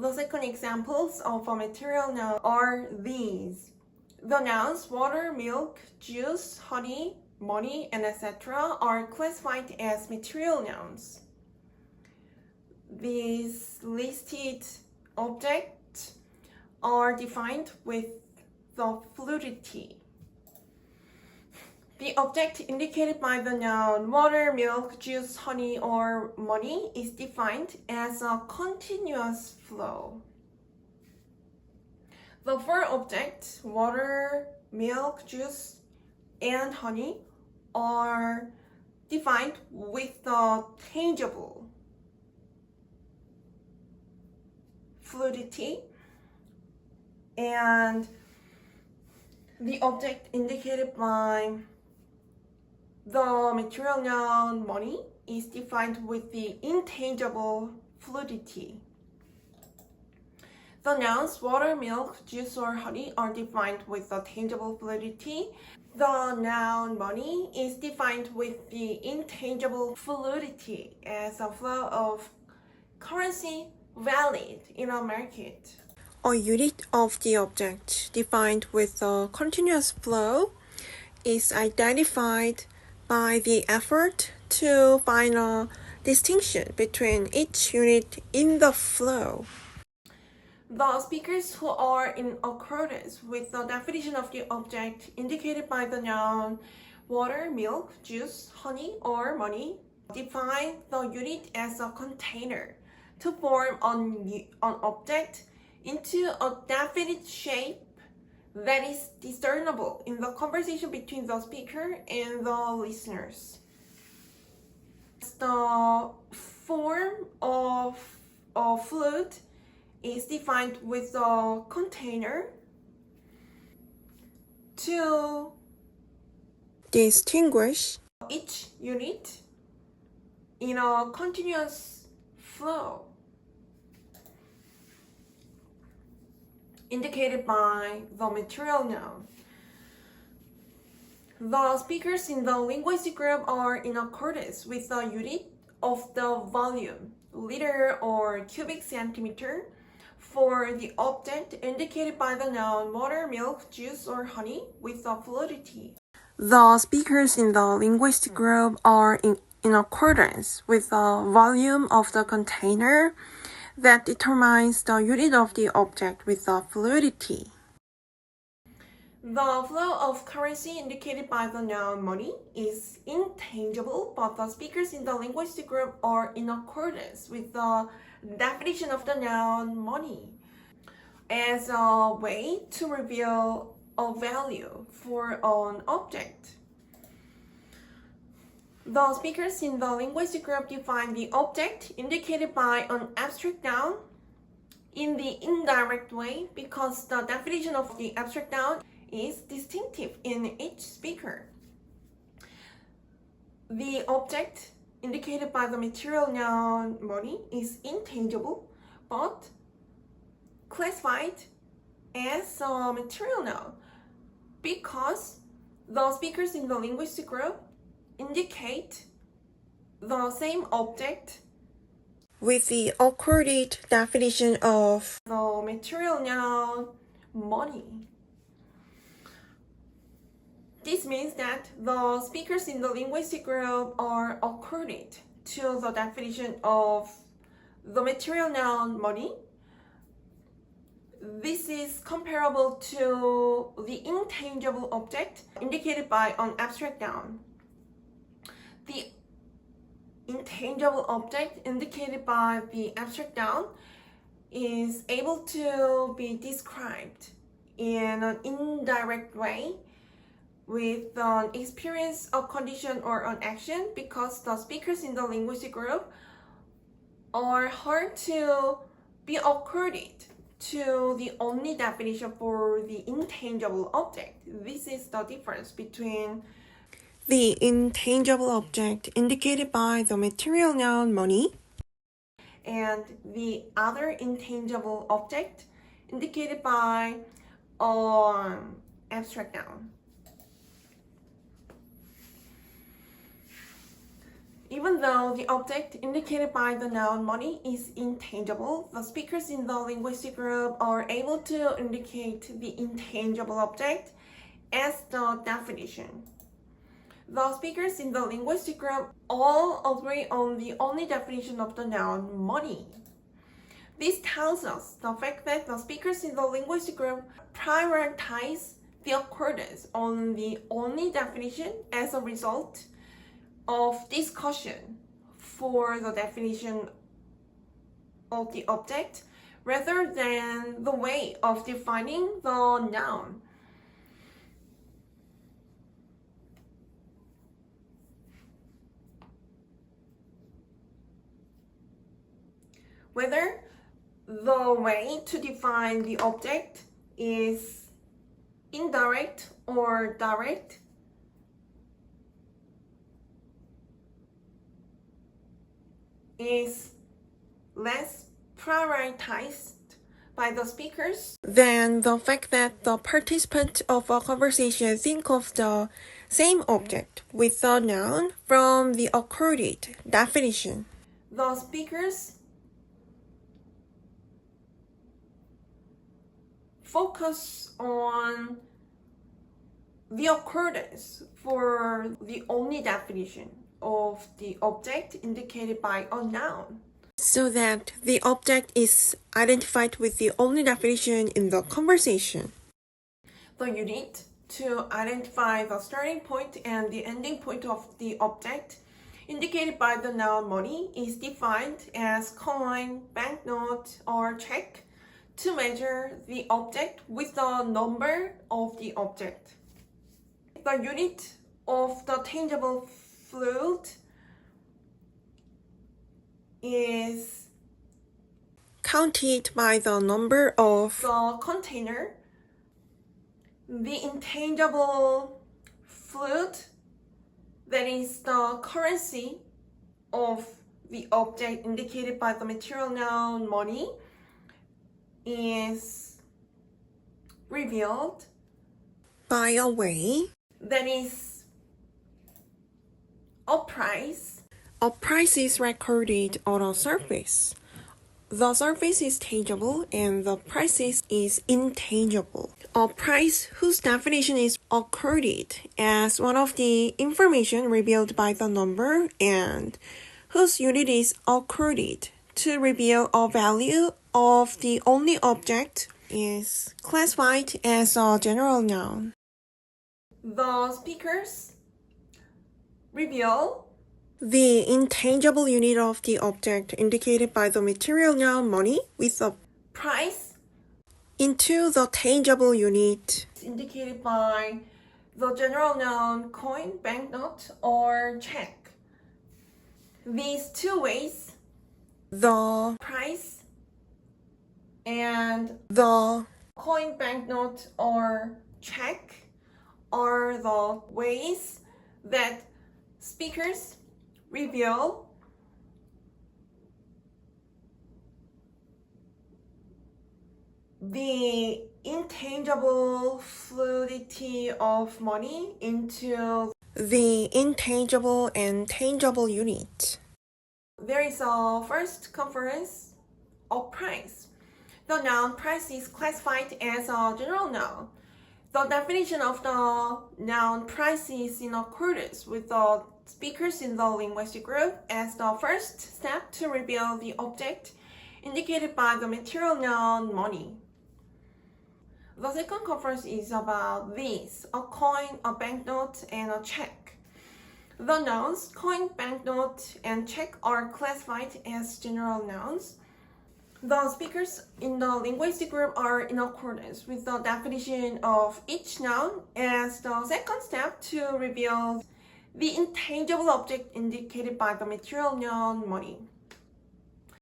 The second examples of a material noun are these. The nouns water, milk, juice, honey, money, and etc. are classified as material nouns. These listed objects are defined with the fluidity. The object indicated by the noun water, milk, juice, honey, or money is defined as a continuous flow. The four objects, water, milk, juice, and honey, are defined with the tangible fluidity, and the object indicated by the material noun money is defined with the intangible fluidity. The nouns water, milk, juice, or honey are defined with the tangible fluidity. The noun money is defined with the intangible fluidity as a flow of currency valid in a market. A unit of the object defined with a continuous flow is identified by the effort to find a distinction between each unit in the flow. The speakers who are in accordance with the definition of the object indicated by the noun water, milk, juice, honey, or money define the unit as a container to form an object into a definite shape that is discernible in the conversation between the speaker and the listeners. The form of a fluid is defined with a container to distinguish each unit in a continuous flow indicated by the material noun. The speakers in the linguistic group are in accordance with the unit of the volume, liter or cubic centimeter, for the object indicated by the noun water, milk, juice, or honey with the fluidity. The speakers in the linguistic group are in accordance with the volume of the container that determines the unit of the object with the fluidity. The flow of currency indicated by the noun money is intangible, but the speakers in the linguistic group are in accordance with the definition of the noun money as a way to reveal a value for an object. The speakers in the linguistic group define the object indicated by an abstract noun in the indirect way because the definition of the abstract noun is distinctive in each speaker. The object indicated by the material noun money is intangible but classified as a material noun because the speakers in the linguistic group indicate the same object with the accorded definition of the material noun money. This means that the speakers in the linguistic group are accorded to the definition of the material noun money. This is comparable to the intangible object indicated by an abstract noun. The intangible object indicated by the abstract noun is able to be described in an indirect way with an experience, a condition, or an action because the speakers in the linguistic group are hard to be accorded to the only definition for the intangible object. This is the difference between the intangible object indicated by the material noun money and the other intangible object indicated by an abstract noun. Even though the object indicated by the noun money is intangible, the speakers in the linguistic group are able to indicate the intangible object as the definition. The speakers in the linguistic group all agree on the only definition of the noun money. This tells us the fact that the speakers in the linguistic group prioritize the accordance on the only definition as a result of discussion for the definition of the object rather than the way of defining the noun. Whether the way to define the object is indirect or direct is less prioritized by the speakers than the fact that the participants of a conversation think of the same object with the noun from the accorded definition. The speakers focus on the accordance for the only definition of the object indicated by a noun, so that the object is identified with the only definition in the conversation. The unit to identify the starting point and the ending point of the object indicated by the noun money is defined as coin, banknote, or check to measure the object with the number of the object. The unit of the tangible fluid is counted by the number of the container. The intangible fluid, that is the currency of the object indicated by the material noun money, is revealed by a way that is a price. A price is recorded on a surface. The surface is tangible and the price is intangible. A price whose definition is accorded as one of the information revealed by the number and whose unit is accorded to reveal a value of the only object is classified as a general noun. The speakers reveal the intangible unit of the object indicated by the material noun money with a price into the tangible unit indicated by the general noun coin, banknote, or check. These two ways, the price and the coin, banknote, or check, are the ways that speakers reveal the intangible fluidity of money into the intangible and tangible unit. There is a first conference of price. The noun price is classified as a general noun. The definition of the noun price is in accordance with the speakers in the linguistic group as the first step to reveal the object indicated by the material noun money. The second conference is about these: a coin, a banknote, and a check. The nouns coin, banknote, and check are classified as general nouns. The speakers in the linguistic group are in accordance with the definition of each noun as the second step to reveal the intangible object indicated by the material noun money.